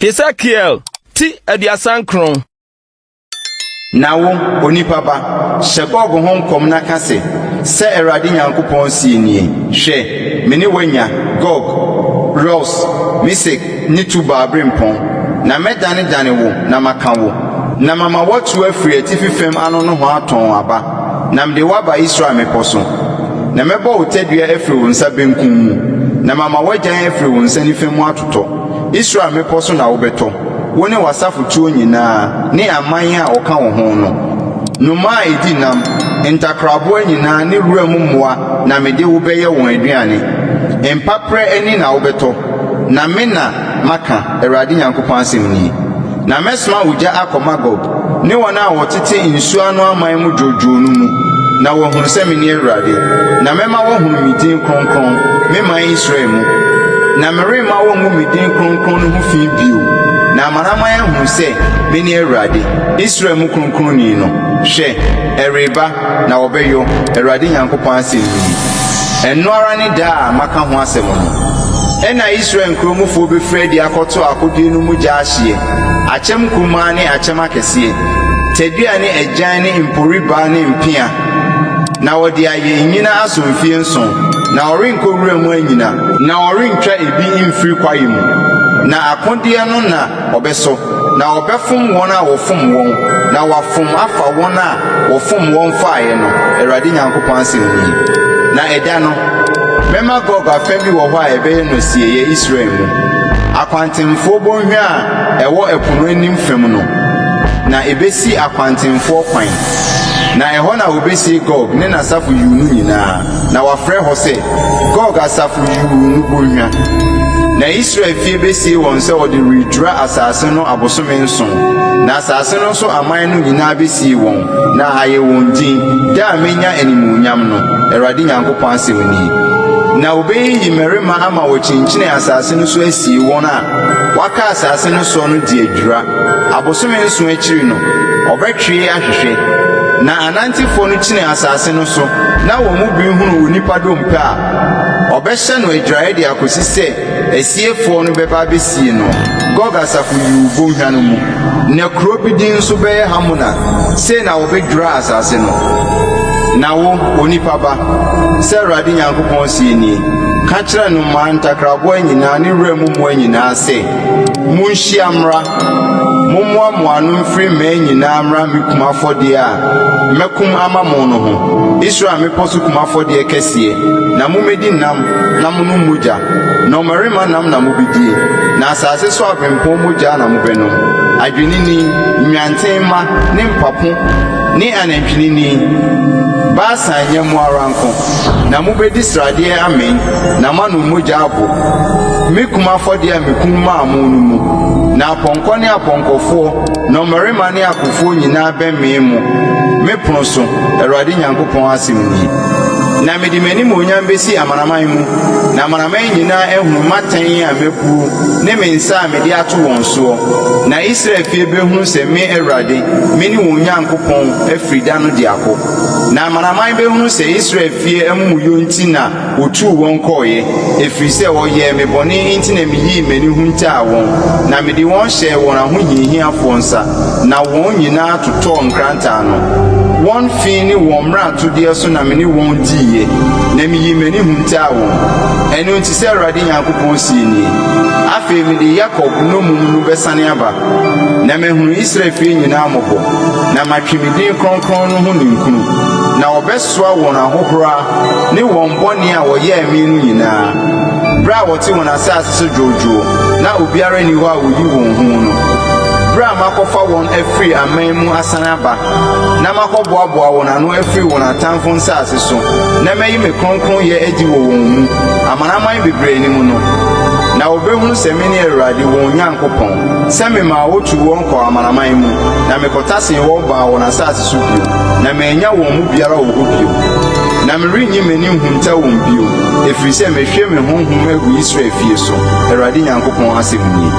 Ezekiel Chapter. Nawo onipaba Shegog hon kom na kase se Awurade Nyankopɔn si nie hwɛ me ne wanya Gog Ros Mesek ni Tuba abrempɔn na medane wo na maka wo na mama watu afiri atifi fam ano no ho aton aba na mde waba Israel meposo na mebɔ wo tadua afiri wo nsa benkum mu na mama wagyan afiri wo nsa nifa mu atotɔ Israel meposo na wobɛtɔ wone wasafo tuo nyinaa ne aman a oka wo ho no numa edi nam entakrabo nyinaa ne wura mu mmoa na mede wo bɛyɛ won aduane empapre ani na wobɛtɔ na me na maka Awurade Nyankopɔn asɛm ni na mesma ugya akoma Gog ne wona a wotete nsuano aman mu dwodwo no mu na wo hunu sɛ me ne Awurade na mema wo hunu me din kronkron me man Israel mu na merema wo mu me din kronkron no ho fi bio na amanaman ahunu sɛ me ne Awurade Israel mu kronkronni no hwɛ ɛreba na wɔbɛyɔ Awurade Nyankopɔn asɛm ni ɛno ara ne da a maka ho asɛm no ɛna Israel nkromufo befrɛ di akɔto akodie no mu gya ahye akyɛm kumaa ne akyɛm akɛseɛ tadua ne agyan ne mporiba ne mpia na wɔde ayɛ nyina asomfie nson na ɔrenkɔwura mu anyina na ɔrentwa ebi mfiri kwae mu na akodeɛ no na ɔbɛso na ɔbɛfom wɔn a wɔfom wɔn na wafom afa wɔn a wɔfom wɔn faeɛ no Awurade Nyankopɔn asɛm ni na ɛda no mɛma Gog afa bi wɔ hɔ a ɛbɛyɛ no sieyɛ Israel mu akwantemfo bɔnhwɛ a ɛwɔ ɛpono anim fam no na ebesi akwantemfo kwan na ɛhɔ na obesi Gog ne n'asafo yiw no nyinaa na wafrɛ hɔ sɛ Gog asafo yiw no bɔnhwɛ na Israel fie besie wɔn sɛ wɔde redura asase no abosome nson na asase no so aman no nyinaa besie wɔn na ayɛ wɔn din da a menya animuonyam no Awurade Nyankopɔn asɛm ni na obeyi mmarima ama wɔkyinkyine asase no so asie wɔn a waka asase no so no di adwura abosome nson akyiri no ɔbɛtwe ahwehwɛ na anantifo no kyine asase no so na wɔn mu bi hunu onipa dompe a ɔbɛhyɛ no adwuraeɛ de akosi sɛ asiefoɔ no bɛba besie no Gog asafo yiw bɔnhwa no mu na kuro bi din nso bɛyɛ Hamona sɛ na wɔbɛdwura asase no na wo onipa ba sɛ Awurade Nyankopɔn sie nie ka kyerɛ no ma ntakraboa nyinaa ne wura mu mmoa nyinaa sɛ munhyia mmra mommoamoa no mfiri mmaa nyinaa mmra me kum afɔdeɛ a mɛkum ama mo no ho Israel mepɔ so kum afɔdeɛ kɛseɛ na momedi nam na monom mogya na ɔmarima nam na mobɛdie na asase so apempɔn mogya na mobɛnom adwenini nwantenma ne mpapo ne anantwinini Baasa nyemu aranko na mubedi sradeɛ amen na manu mogya abo mekum afɔdeɛ a mekum ma amu no mu na apɔnkɔ ne apɔnkɔfoɔ na ɔmarima ne akofoɔ nyinaa bɛmee mu mepono so Awurade Nyankopɔn asɛm ni na mede m'anim onyam besi amanaman mu na amanaman nyinaa ehunu maten a mepu ne me nsa a mede ato wɔn soɔ na Israel fie behunu sɛ me Awurade me ne wɔn Nyankopɔn afiri da no de akɔ na amanaman behunu sɛ Israel fie amuyo nti na otu wɔn kɔɔyɛ efiri sɛ wɔyɛ me bɔne nti na meyi m'ani huntaa wɔn na mede wɔn hyɛ wɔn ahohiahiafoɔ nsa na wɔn nyinaa totɔ nkrantaa no wɔn fi ne wɔn mmratodeɛ so na me ne wɔn diiɛ na meyi m'ani huntaa wɔn ɛno nti sɛ Awurade Nyankopɔn sie nie afei mede Yakob nomum no bɛsane aba na mahunu Israel fie nyinaa mmɔbɔ na matwe me din kronkron no ho ninkunu na wɔbɛsoa wɔn ahohora ne wɔn bɔne a wɔyɛɛ me no nyinaa bra wɔte wɔn asase so dwoodwoo na obiara ni hɔ a woyi wɔn ho no bra makɔfa wɔn afiri aman mu asan aba na makɔboaboa wɔn ano afiri wɔn atamfo nsase so na mayi me kronkronyɛ adi wɔ wɔn mu amanaman bebree ni mu no na wɔbɛhunu sɛ me ne Awurade wɔn Nyankopɔn sɛ mema wotu wɔn kɔ amanaman mu na mekɔtasen wɔn baa wɔn asase so bio na manya wɔn mu biara wɔ hɔ bio na merenyi m'ani hunta wɔn bio efiri sɛ mehwɛ me honhom agu Israel fie so Awurade Nyankopɔn asɛm nie